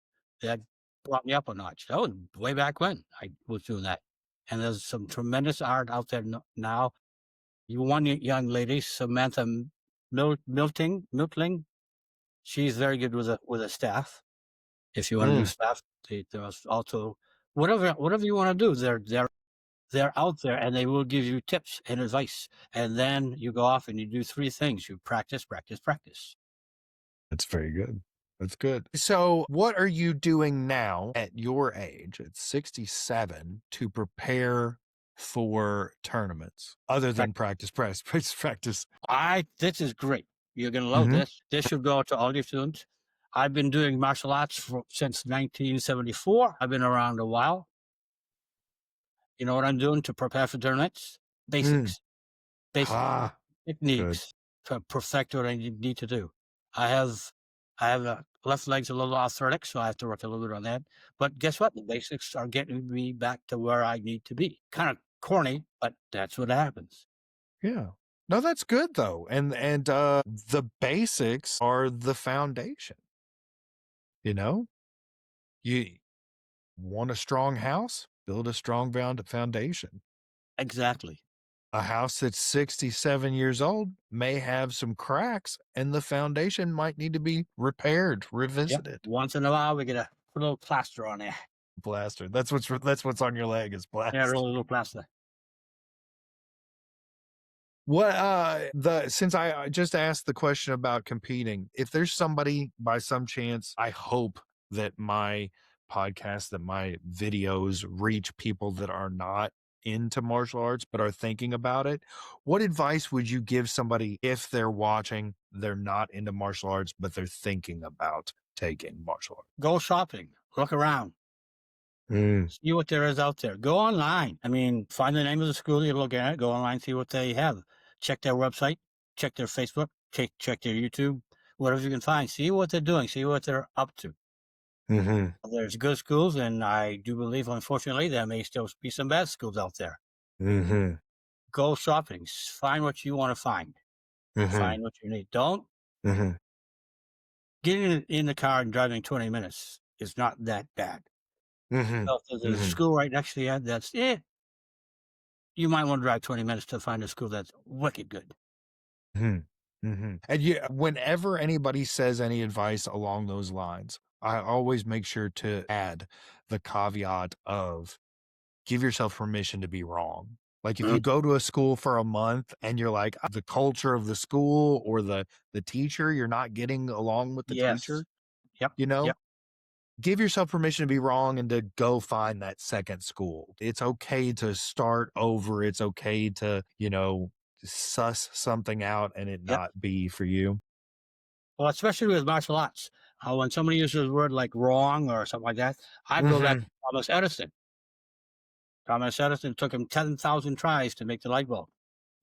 Speaker 3: that brought me up a notch. That was way back when I was doing that. And there's some tremendous art out there now. You one young lady, Samantha Miltling. She's very good with a staff. If you want to do
Speaker 2: Mm.
Speaker 3: staff, there's also whatever you want to do. They're out there, and they will give you tips and advice. And then you go off and you do three things: you practice, practice, practice.
Speaker 2: That's very good. That's good. So, what are you doing now at your age, at 67, to prepare for tournaments other than practice?
Speaker 3: This is great. You're gonna love
Speaker 2: Mhm.
Speaker 3: this. This should go out to all your students. I've been doing martial arts since 1974. I've been around a while. You know what I'm doing to prepare for tournaments?
Speaker 2: Mm.
Speaker 3: Basics, basic
Speaker 2: Ah, good.
Speaker 3: techniques to perfect what I need to do. I have, I have a left leg's a little arthritic, so I have to work a little bit on that. But guess what? The basics are getting me back to where I need to be. Kind of corny, but that's what happens.
Speaker 2: Yeah. No, that's good though. And the basics are the foundation. You know? You want a strong house? Build a strong foundation.
Speaker 3: Exactly.
Speaker 2: A house that's 67 years old may have some cracks and the foundation might need to be repaired,
Speaker 3: Yep.
Speaker 2: revisited.
Speaker 3: Once in a while, we get a put a little plaster on there.
Speaker 2: Plaster. That's what's on your leg is
Speaker 3: Yeah,
Speaker 2: plaster.
Speaker 3: really little plaster.
Speaker 2: What the since I just asked the question about competing, if there's somebody by some chance, I hope that my podcast, that my videos reach people that are not into martial arts but are thinking about it. What advice would you give somebody if they're watching, they're not into martial arts, but they're thinking about taking martial arts?
Speaker 3: Go shopping. Look around.
Speaker 2: Mm.
Speaker 3: See what there is out there. Go online. I mean, find the name of the school you look at. Go online, see what they have. Check their website. Check their Facebook. Check their YouTube. Whatever you can find. See what they're doing. See what they're up to.
Speaker 2: Mm-hmm.
Speaker 3: There's good schools, and I do believe, unfortunately, there may still be some bad schools out there.
Speaker 2: Mm-hmm.
Speaker 3: Go shopping. Find what you want to find.
Speaker 2: Mm-hmm.
Speaker 3: Find what you need. Don't
Speaker 2: Mm-hmm.
Speaker 3: getting in the car and driving 20 minutes is not that bad.
Speaker 2: Mm-hmm.
Speaker 3: So if there's a
Speaker 2: Mm-hmm.
Speaker 3: school right next to you that's you might want to drive 20 minutes to find a school that's wicked good.
Speaker 2: Mhm, mhm. And whenever anybody says any advice along those lines, I always make sure to add the caveat of give yourself permission to be wrong. Like if you
Speaker 3: Mm,
Speaker 2: go to a school for a month and you're like the culture of the school or the teacher, you're not getting along with the
Speaker 3: yes.
Speaker 2: teacher,
Speaker 3: Yep.
Speaker 2: you know,
Speaker 3: Yep.
Speaker 2: give yourself permission to be wrong and to go find that second school. It's okay to start over. It's okay to, suss something out and it
Speaker 3: Yep.
Speaker 2: not be for you.
Speaker 3: Well, especially with martial arts, when somebody uses a word like wrong or something like that, I go back
Speaker 2: Mhm.
Speaker 3: to Thomas Edison. Thomas Edison took him 10,000 tries to make the light bulb.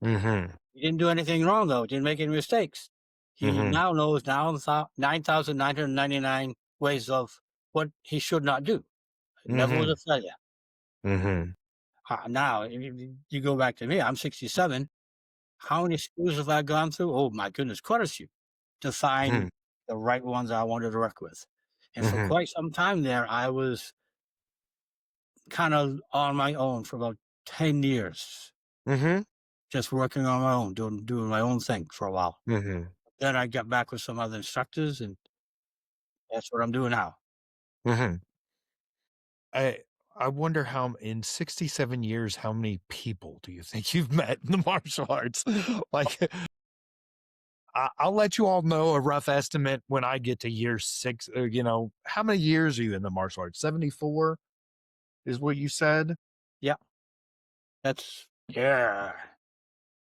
Speaker 2: Mhm.
Speaker 3: He didn't do anything wrong, though. Didn't make any mistakes. He
Speaker 2: Mhm.
Speaker 3: now knows 9,999 ways of what he should not do. It never was
Speaker 2: Mhm.
Speaker 3: a failure.
Speaker 2: Mhm.
Speaker 3: Now, if you go back to me, I'm 67. How many schools have I gone through? Oh my goodness, quite a few to find
Speaker 2: Mhm.
Speaker 3: the right ones I wanted to work with. And for
Speaker 2: Mhm.
Speaker 3: quite some time there, I was kind of on my own for about 10 years,
Speaker 2: Mhm.
Speaker 3: just working on my own, doing my own thing for a while.
Speaker 2: Mhm.
Speaker 3: Then I got back with some other instructors, and that's what I'm doing now.
Speaker 2: Mhm. I I wonder how in 67 years, how many people do you think you've met in the martial arts? Like, I'll let you all know a rough estimate when I get to year 6, how many years are you in the martial arts? 74 is what you said?
Speaker 3: Yeah, yeah,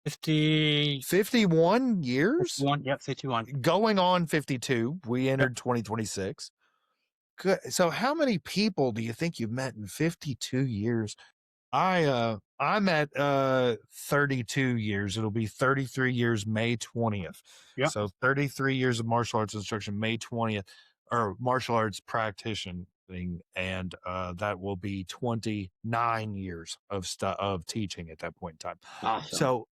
Speaker 3: 50,
Speaker 2: 51 years?
Speaker 3: 51. Yeah, 51.
Speaker 2: Going on 52. We
Speaker 3: Yep.
Speaker 2: entered 2026. Good. So how many people do you think you've met in 52 years? I'm at 32 years. It'll be 33 years May 20th.
Speaker 3: Yep.
Speaker 2: So 33 years of martial arts instruction May 20th, or martial arts practicing, and that will be 29 years of teaching at that point in time.
Speaker 3: Awesome.
Speaker 2: So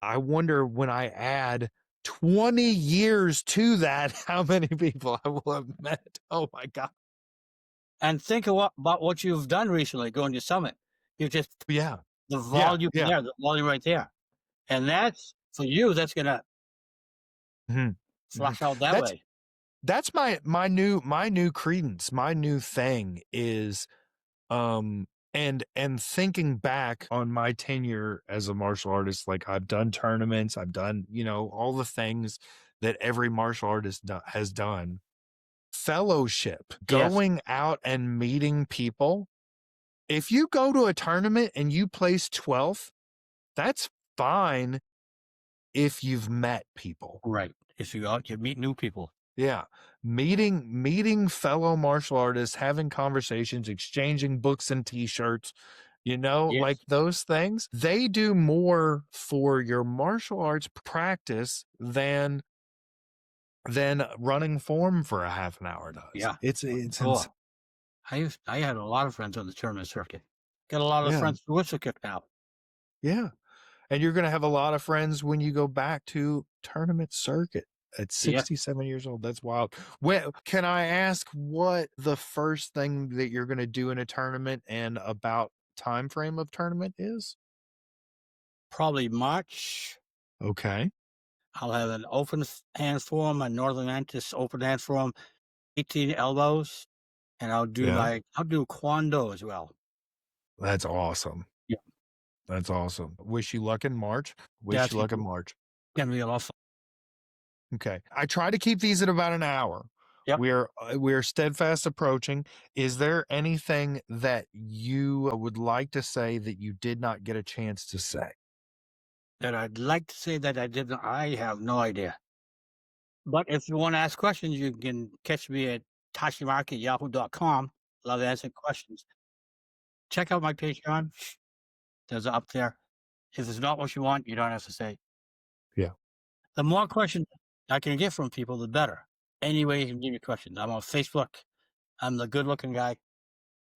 Speaker 2: I wonder, when I add 20 years to that, how many people I will have met. Oh my god.
Speaker 3: And think of about what you've done recently going to Summit. You just
Speaker 2: Yeah.
Speaker 3: the
Speaker 2: Yeah.
Speaker 3: volume
Speaker 2: Yeah.
Speaker 3: there, the volume right there. And that's for you, that's gonna
Speaker 2: Mhm. Mhm.
Speaker 3: flush out that
Speaker 2: That's
Speaker 3: way.
Speaker 2: That's my new credence, my new thing is, and thinking back on my tenure as a martial artist, like, I've done tournaments, I've done, all the things that every martial artist has done. Fellowship,
Speaker 3: Yes.
Speaker 2: going out and meeting people. If you go to a tournament and you place 12th, that's fine if you've met people.
Speaker 3: Right. If you go out, you meet new people.
Speaker 2: Yeah. Meeting fellow martial artists, having conversations, exchanging books and t-shirts, like
Speaker 3: Yes.
Speaker 2: those things, they do more for your martial arts practice than running form for a half an hour does.
Speaker 3: Yeah.
Speaker 2: It's
Speaker 3: Oh,
Speaker 2: insane.
Speaker 3: I had a lot of friends on the tournament circuit. Got a lot of
Speaker 2: Yeah.
Speaker 3: friends who whistle kick now.
Speaker 2: Yeah. And you're gonna have a lot of friends when you go back to tournament circuit at
Speaker 3: Yes.
Speaker 2: 67 years old. That's wild. Well, can I ask what the first thing that you're gonna do in a tournament and about time frame of tournament is?
Speaker 3: Probably March.
Speaker 2: Okay.
Speaker 3: I'll have an open hand form, a northern antis open hand form, 18 elbows, and
Speaker 2: Yeah.
Speaker 3: I'll do Kwando as well.
Speaker 2: That's awesome.
Speaker 3: Yeah.
Speaker 2: That's awesome. Wish you luck in March. Wish
Speaker 3: That's
Speaker 2: you luck in March.
Speaker 3: gonna be a lot of fun.
Speaker 2: Okay. I try to keep these at about an hour.
Speaker 3: Yep.
Speaker 2: We're steadfast approaching. Is there anything that you would like to say that you did not get a chance to say?
Speaker 3: That I'd like to say that I didn't I have no idea. But if you wanna ask questions, you can catch me at tashimark@yahoo.com. Love answering questions. Check out my Patreon. There's up there. If it's not what you want, you don't have to say.
Speaker 2: Yeah.
Speaker 3: The more questions I can get from people, the better. Any way you can give me questions. I'm on Facebook. I'm the good-looking guy.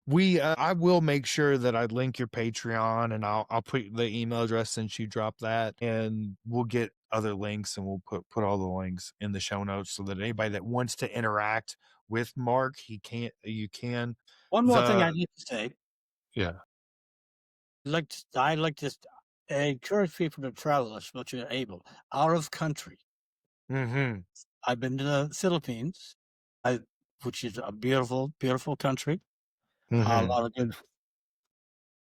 Speaker 2: I will make sure that I link your Patreon, and I'll put the email address since you dropped that, and we'll get other links, and we'll put all the links in the show notes so that anybody that wants to interact with Mark, you can.
Speaker 3: One more thing
Speaker 2: The
Speaker 3: I'd like to say,
Speaker 2: Yeah.
Speaker 3: I like to encourage people to travel as much as you're able, out of country.
Speaker 2: Mhm.
Speaker 3: I've been to the Philippines, I which is a beautiful, beautiful country. A
Speaker 2: Mhm.
Speaker 3: lot of good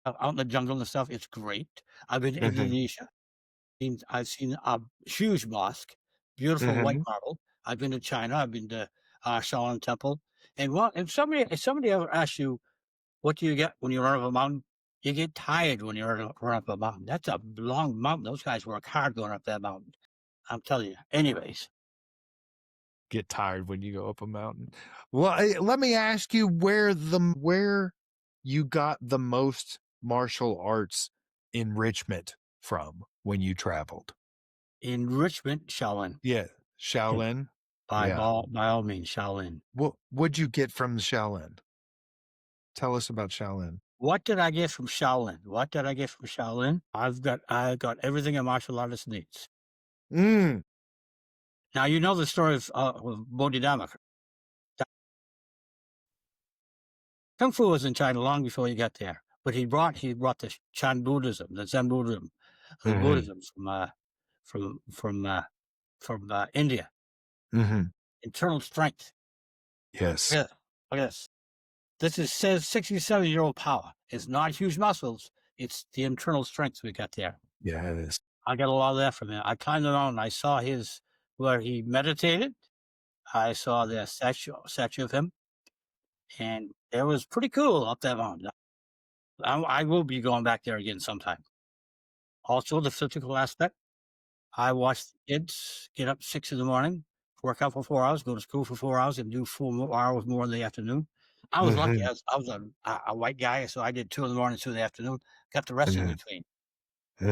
Speaker 3: out in the jungle and stuff, it's great. I've been to
Speaker 2: Mhm.
Speaker 3: Indonesia. I've seen a huge mosque, beautiful white
Speaker 2: Mhm.
Speaker 3: marble. I've been to China. I've been to Shaolin Temple. And what if somebody ever asks you, what do you get when you run up a mountain? You get tired when you run up a mountain. That's a long mountain. Those guys work hard going up that mountain. I'm telling you. Anyways,
Speaker 2: Get tired when you go up a mountain. Well, let me ask you where you got the most martial arts enrichment from when you traveled.
Speaker 3: enrichment, Shaolin.
Speaker 2: Yeah, Shaolin? Yeah.
Speaker 3: By all means, Shaolin.
Speaker 2: What'd you get from the Shaolin? Tell us about Shaolin.
Speaker 3: What did I get from Shaolin? What did I get from Shaolin? I got everything a martial artist needs.
Speaker 2: Mm.
Speaker 3: Now you know the story of Bodhidharma. Kung Fu was in China long before he got there, but he brought the Chan Buddhism, the Zen Buddhism, the
Speaker 2: Mhm.
Speaker 3: Buddhism from India.
Speaker 2: Mhm.
Speaker 3: Internal strength.
Speaker 2: Yes.
Speaker 3: Yeah. Look at this. This is says 67-year-old power. It's not huge muscles. It's the internal strength we got there.
Speaker 2: Yeah, it is.
Speaker 3: I got a lot of that from him. I climbed the mountain. I saw his where he meditated. I saw the statue of him, and it was pretty cool up that mountain. I will be going back there again sometime. Also, the physical aspect. I watched the kids get up 6 in the morning, work out for 4 hours, go to school for 4 hours, and do 4 more hours more in the afternoon. I was lucky.
Speaker 2: Mhm.
Speaker 3: I was a white guy, so I did 2 in the morning, 2 in the afternoon, got the rest in
Speaker 2: Mhm.
Speaker 3: between.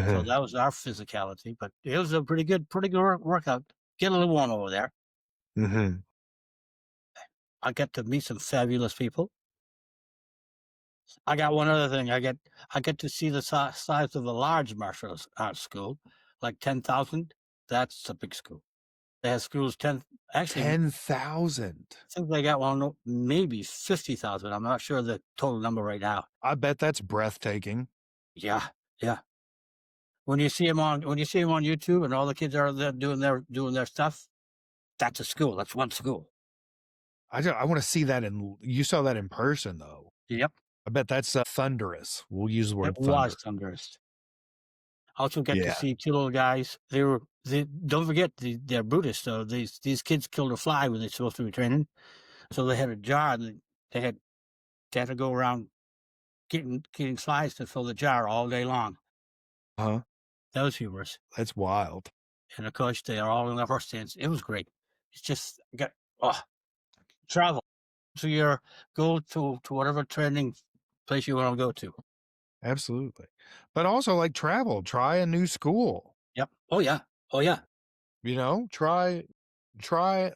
Speaker 3: So
Speaker 2: Mhm.
Speaker 3: that was our physicality, but it was a pretty good workout. Get a little warm over there.
Speaker 2: Mhm.
Speaker 3: I get to meet some fabulous people. I got one other thing. I get to see the size of a large martial arts school, like 10,000. That's a big school. They have schools 10. Actually,
Speaker 2: 10,000.
Speaker 3: I think they got one, maybe 50,000. I'm not sure the total number right now.
Speaker 2: I bet that's breathtaking.
Speaker 3: Yeah, yeah. When you see them on YouTube and all the kids are there doing their stuff, that's a school. That's one school.
Speaker 2: I wanna see that in you saw that in person, though.
Speaker 3: Yep,
Speaker 2: I bet that's, thunderous. We'll use the
Speaker 3: it
Speaker 2: word
Speaker 3: was
Speaker 2: thunder.
Speaker 3: thunderous. Also get to
Speaker 2: Yeah.
Speaker 3: see 2 little guys. They don't forget they're Buddhists, so these kids killed a fly when they're supposed to be training. So they had a jar and they had they had to go around getting flies to fill the jar all day long.
Speaker 2: Huh?
Speaker 3: That was humorous.
Speaker 2: That's wild.
Speaker 3: And of course, they are all in their horse stance. It was great. It's just got oh, travel to your go to whatever training place you want to go to.
Speaker 2: Absolutely. But also, like, travel, try a new school,
Speaker 3: Yep. Oh yeah. Oh yeah.
Speaker 2: you know? Try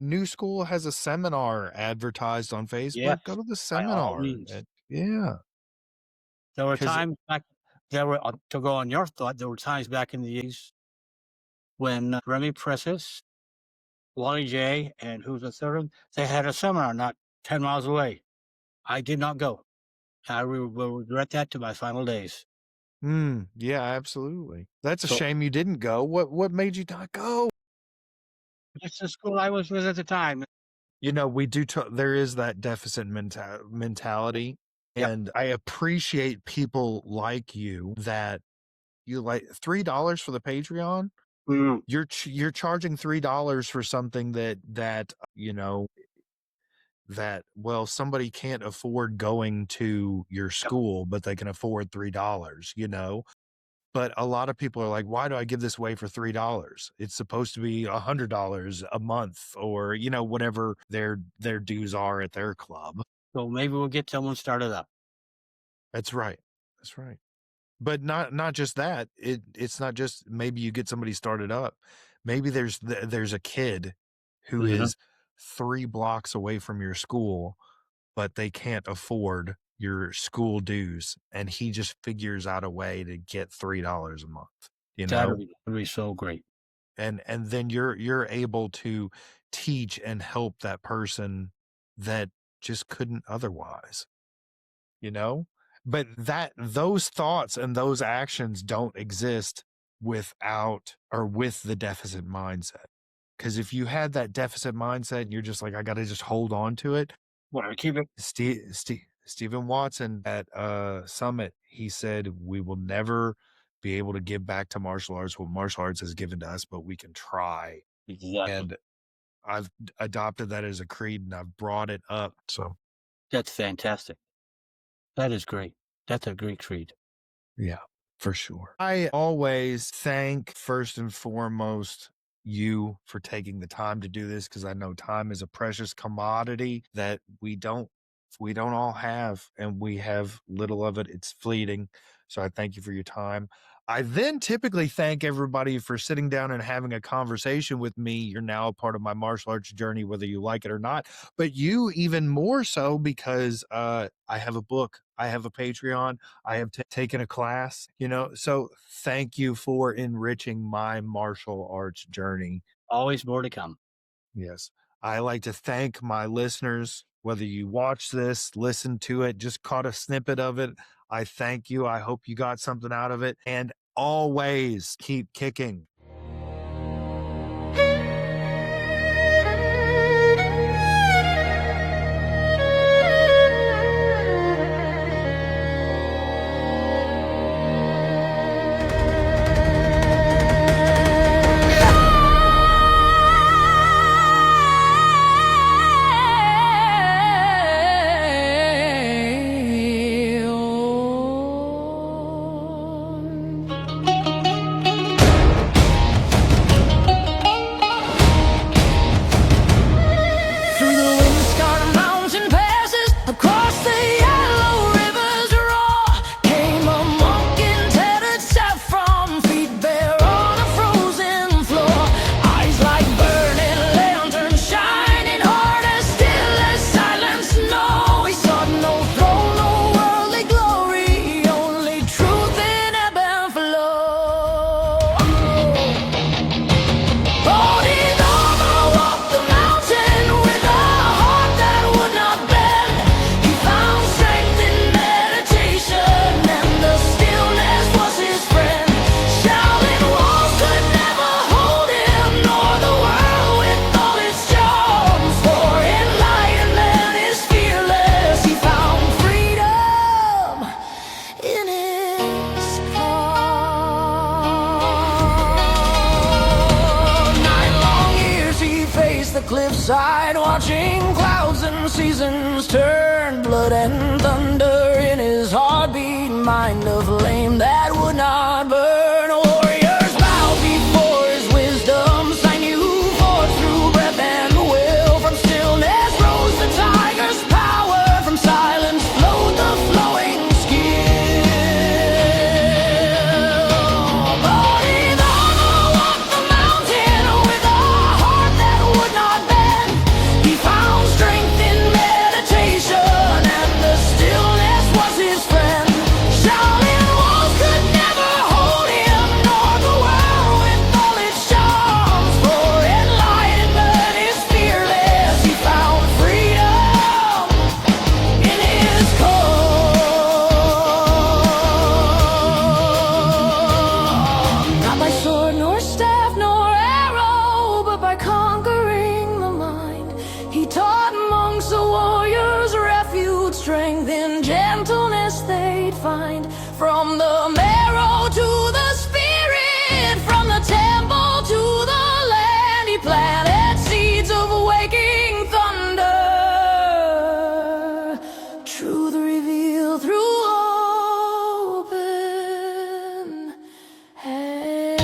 Speaker 2: new school has a seminar advertised on
Speaker 3: Yes.
Speaker 2: Facebook, go to the
Speaker 3: By all
Speaker 2: seminar,
Speaker 3: means.
Speaker 2: yeah,
Speaker 3: There were
Speaker 2: 'cause
Speaker 3: times back. There were to go on your thought. There were times back in the 80s when Remy Presses, Wally J, and who's the third one? They had a seminar not 10 miles away. I did not go. I will regret that to my final days.
Speaker 2: yeah, absolutely. That's a
Speaker 3: So
Speaker 2: shame you didn't go. What made you not go?
Speaker 3: it's the school I was with at the time.
Speaker 2: You know, we do there is that deficit mentality,
Speaker 3: Yep.
Speaker 2: and I appreciate people like you that you like $3 for the Patreon?
Speaker 3: Mm,
Speaker 2: You're charging $3 for something that, you know, that, well, somebody can't afford going to your
Speaker 3: yep.
Speaker 2: school, but they can afford $3, you know? But a lot of people are like, "Why do I give this away for $3? It's supposed to be $100 a month," or, you know, whatever their dues are at their club.
Speaker 3: So maybe we'll get someone started up.
Speaker 2: That's right. That's right. But not just that, it's not just maybe you get somebody started up. Maybe there's a kid who
Speaker 3: Mhm.
Speaker 2: is 3 blocks away from your school, but they can't afford your school dues, and he just figures out a way to get $3 a month, you know?
Speaker 3: That'd be so great.
Speaker 2: And then you're able to teach and help that person that just couldn't otherwise, you know? But that those thoughts and those actions don't exist without or with the deficit mindset. Because if you had that deficit mindset and you're just like, I gotta just hold on to it.
Speaker 3: Wanna keep it
Speaker 2: Stephen Watson at Summit, he said, we will never be able to give back to martial arts what martial arts has given to us, but we can try.
Speaker 3: exactly.
Speaker 2: And I've adopted that as a creed and I've brought it up. So
Speaker 3: That's fantastic. That is great. That's a great treat.
Speaker 2: yeah, for sure. I always thank first and foremost you for taking the time to do this because I know time is a precious commodity that we don't all have and we have little of it. It's fleeting. So I thank you for your time. I then typically thank everybody for sitting down and having a conversation with me. You're now a part of my martial arts journey, whether you like it or not. But you even more so because I have a book, I have a Patreon, I have taken a class, you know. So thank you for enriching my martial arts journey.
Speaker 3: Always more to come.
Speaker 2: Yes. I like to thank my listeners, whether you watch this, listen to it, just caught a snippet of it. I thank you. I hope you got something out of it. And always keep kicking.
Speaker 4: Cliffside, watching clouds and seasons turn, blood and thunder in his heartbeat, mind of flame that would not burn. Warriors bow before his wisdom, sign you forth through breath and will. From stillness rose the tiger's power, from silence flowed the flowing skill. But he walked the mountain with a heart that would not bend. He found strength in meditation, and the stillness was his friend. Shaolin walls could never hold him, nor the world with all its charms. For enlightenment is fearless. He found freedom in his call. Not by sword nor staff nor arrow, but by conquering the mind. He taught monks and warriors refuge, strength in gentleness they'd find. From the marrow to the spirit, from the temple to the land, he planted seeds of waking thunder. Truth revealed through open hand.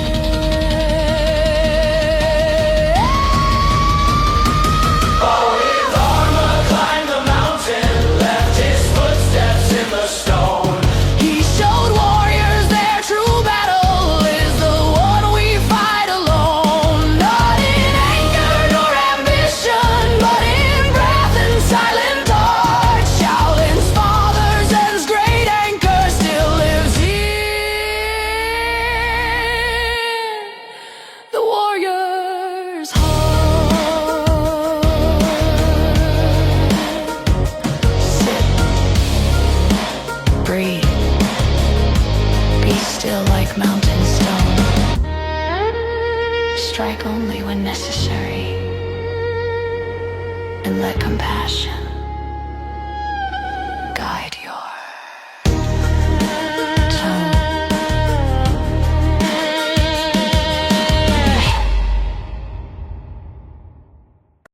Speaker 4: Oh, his armor climbed the mountain, left his footsteps in the stone. He showed warriors their true battle is the one we fight alone. Not in anger nor ambition, but in breath and silent heart. Shaolin's father Zen's great anchor still lives here. The warrior's heart. Sit, breathe, be still like mountain stone. Strike only when necessary, and let compassion guide you.